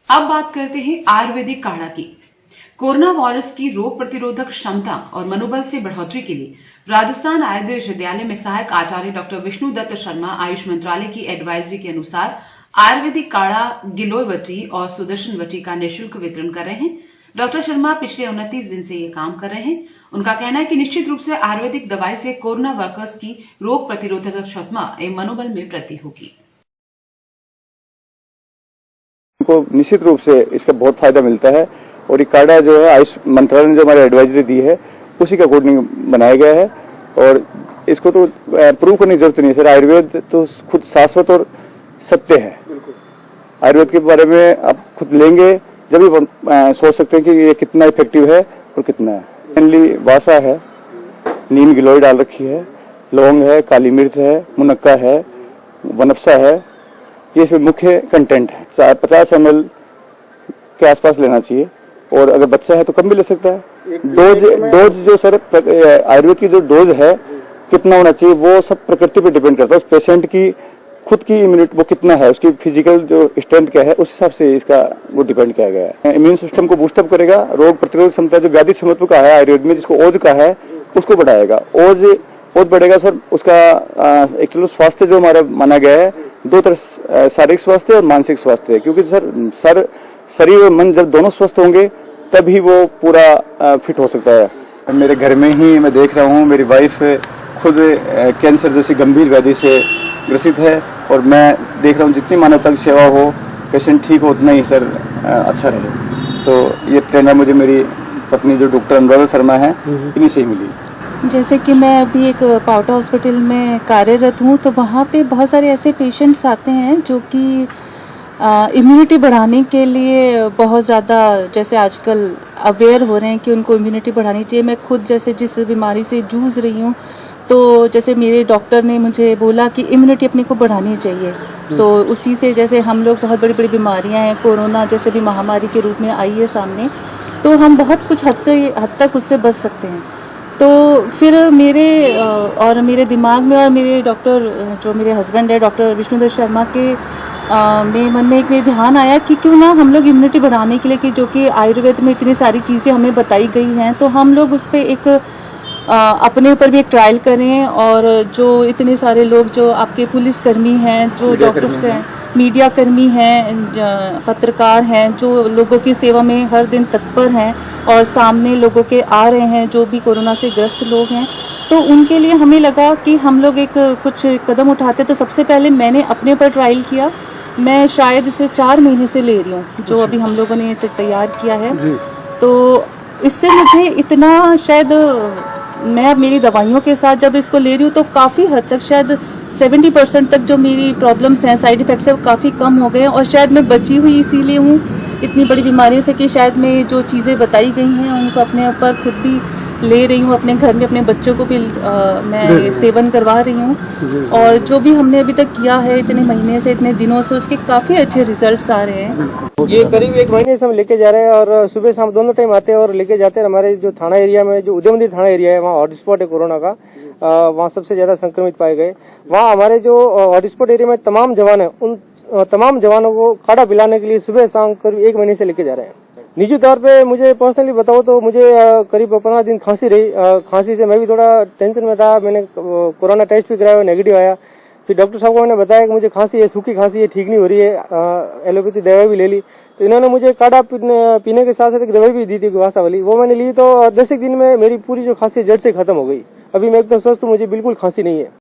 अब बात करते हैं आयुर्वेदिक काढ़ा की। कोरोना वायरस की रोग प्रतिरोधक क्षमता और मनोबल से बढ़ोतरी के लिए राजस्थान आयुर्वेद विश्वविद्यालय में सहायक आचार्य डॉक्टर विष्णु दत्त शर्मा आयुष मंत्रालय की एडवाइजरी के अनुसार आयुर्वेदिक काढ़ा गिलोय वटी और सुदर्शन वटी का निःशुल्क वितरण कर रहे हैं। डॉक्टर शर्मा पिछले 29 दिन से ये काम कर रहे हैं। उनका कहना है कि निश्चित रूप से आयुर्वेदिक दवाई से कोरोना वर्कर्स की रोग प्रतिरोधक क्षमता एवं मनोबल में वृद्धि होगी। को निश्चित रूप से इसका बहुत फायदा मिलता है और ये काढ़ा जो है आयुष मंत्रालय ने जो हमारे एडवाइजरी दी है उसी के अकॉर्डिंग बनाया गया है और इसको तो प्रूव करने की जरूरत नहीं है सर। आयुर्वेद तो खुद शाश्वत और सत्य है। आयुर्वेद के बारे में आप खुद लेंगे जब भी सोच सकते हैं कि ये कितना इफेक्टिव है और कितना है। मेनली वासा है, नीम गिलोय डाल रखी है, लौंग है, काली मिर्च है, मुनक्का है, वनस्पा है, ये इसमें मुख्य कंटेंट है। 50 ml के आसपास लेना चाहिए और अगर बच्चा है तो कम भी ले सकता है। डोज जो सर आयुर्वेद की जो डोज है कितना होना चाहिए वो सब प्रकृति पे डिपेंड करता है। उस पेशेंट की खुद की इम्यूनिटी वो कितना है, उसकी फिजिकल जो स्ट्रेंथ क्या है उस हिसाब से इसका वो डिपेंड किया गया है। इम्यून सिस्टम को बूस्टअप करेगा, रोग प्रतिरोधक क्षमता जो व्याधि समत्व का है आयुर्वेद में जिसको ओज का है उसको बढ़ाएगा। ओज बढ़ेगा सर। उसका एक्चुअली स्वास्थ्य जो हमारा माना गया है दो तरह, शारीरिक स्वास्थ्य और मानसिक स्वास्थ्य, क्योंकि सर शरीर और मन जब दोनों स्वस्थ होंगे तभी वो पूरा फिट हो सकता है। मेरे घर में ही मैं देख रहा हूँ मेरी वाइफ खुद कैंसर जैसी गंभीर व्याधि से ग्रसित है और मैं देख रहा हूँ जितनी मानवता की सेवा हो, पेशेंट ठीक हो उतना ही सर अच्छा रहे। तो ये प्रेरणा मुझे मेरी पत्नी जो डॉक्टर अनुराधा शर्मा है इन्हीं से ही मिली। जैसे कि मैं अभी एक पावटा हॉस्पिटल में कार्यरत हूँ तो वहाँ पे बहुत सारे ऐसे पेशेंट्स आते हैं जो कि इम्यूनिटी बढ़ाने के लिए बहुत ज़्यादा जैसे आजकल अवेयर हो रहे हैं कि उनको इम्यूनिटी बढ़ानी चाहिए। मैं खुद जैसे जिस बीमारी से जूझ रही हूँ तो जैसे मेरे डॉक्टर ने मुझे बोला कि इम्यूनिटी अपने को बढ़ानी चाहिए। तो उसी से जैसे हम लोग बहुत बड़ी बड़ी बीमारियाँ हैं, कोरोना जैसे भी महामारी के रूप में आई है सामने, तो हम बहुत कुछ हद तक उससे बच सकते हैं। तो फिर मेरे दिमाग में और मेरे डॉक्टर जो मेरे हस्बैंड है डॉक्टर विष्णु दत्त शर्मा के मेरे मन में एक मेरे ध्यान आया कि क्यों ना हम लोग इम्यूनिटी बढ़ाने के लिए कि जो कि आयुर्वेद में इतनी सारी चीज़ें हमें बताई गई हैं तो हम लोग उस पर एक अपने ऊपर भी एक ट्रायल करें। और जो इतने सारे लोग जो आपके पुलिसकर्मी हैं, जो डॉक्टर्स हैं, मीडिया कर्मी हैं, पत्रकार हैं, जो लोगों की सेवा में हर दिन तत्पर हैं और सामने लोगों के आ रहे हैं जो भी कोरोना से ग्रस्त लोग हैं, तो उनके लिए हमें लगा कि हम लोग एक कुछ कदम उठाते। तो सबसे पहले मैंने अपने पर ट्रायल किया। मैं शायद इसे 4 महीने से ले रही हूँ जो अभी हम लोगों ने तैयार किया है। तो इससे मुझे इतना शायद मैं मेरी दवाइयों के साथ जब इसको ले रही हूँ तो काफ़ी हद तक शायद 70% तक जो मेरी प्रॉब्लम्स हैं, साइड इफ़ेक्ट्स हैं, वो काफ़ी कम हो गए हैं। और शायद मैं बची हुई इसीलिए हूँ इतनी बड़ी बीमारियों से कि शायद मैं जो चीज़ें बताई गई हैं उनको अपने ऊपर खुद भी ले रही हूँ, अपने घर में अपने बच्चों को भी मैं सेवन करवा रही हूँ। और जो भी हमने अभी तक किया है इतने महीने से, इतने दिनों से, उसके काफ़ी अच्छे रिजल्ट्स आ रहे हैं। ये करीब 1 महीने से हम लेके जा रहे हैं और सुबह शाम दोनों टाइम आते हैं और लेके जाते हैं। हमारे जो थाना एरिया में जो उदय मंदिर थाना एरिया है वहाँ हॉटस्पॉट है कोरोना का, वहाँ सबसे ज्यादा संक्रमित पाए गए। वहाँ हमारे जो हॉटस्पॉट एरिया में तमाम जवान है उन तमाम जवानों को काढ़ा पिलाने के लिए सुबह शाम करीब 1 महीने से लेके जा रहे हैं। निजी तौर पे मुझे पर्सनली बताओ तो मुझे करीब 15 दिन खांसी रही। खांसी से मैं भी थोड़ा टेंशन में था। मैंने कोरोना टेस्ट भी कराया, नेगेटिव आया। फिर डॉक्टर साहब ने बताया कि मुझे खांसी है, सूखी खांसी है, ठीक नहीं हो रही है। एलोपैथी दवाई भी ले ली। तो इन्होंने मुझे काढ़ा पीने के साथ साथ एक दवाई भी दी थी वासा वाली, वो मैंने ली। तो 10 दिन में मेरी पूरी जो खांसी जड़ से खत्म हो गई। अभी मैं एकदम स्वस्थ हूँ, मुझे बिल्कुल खांसी नहीं है।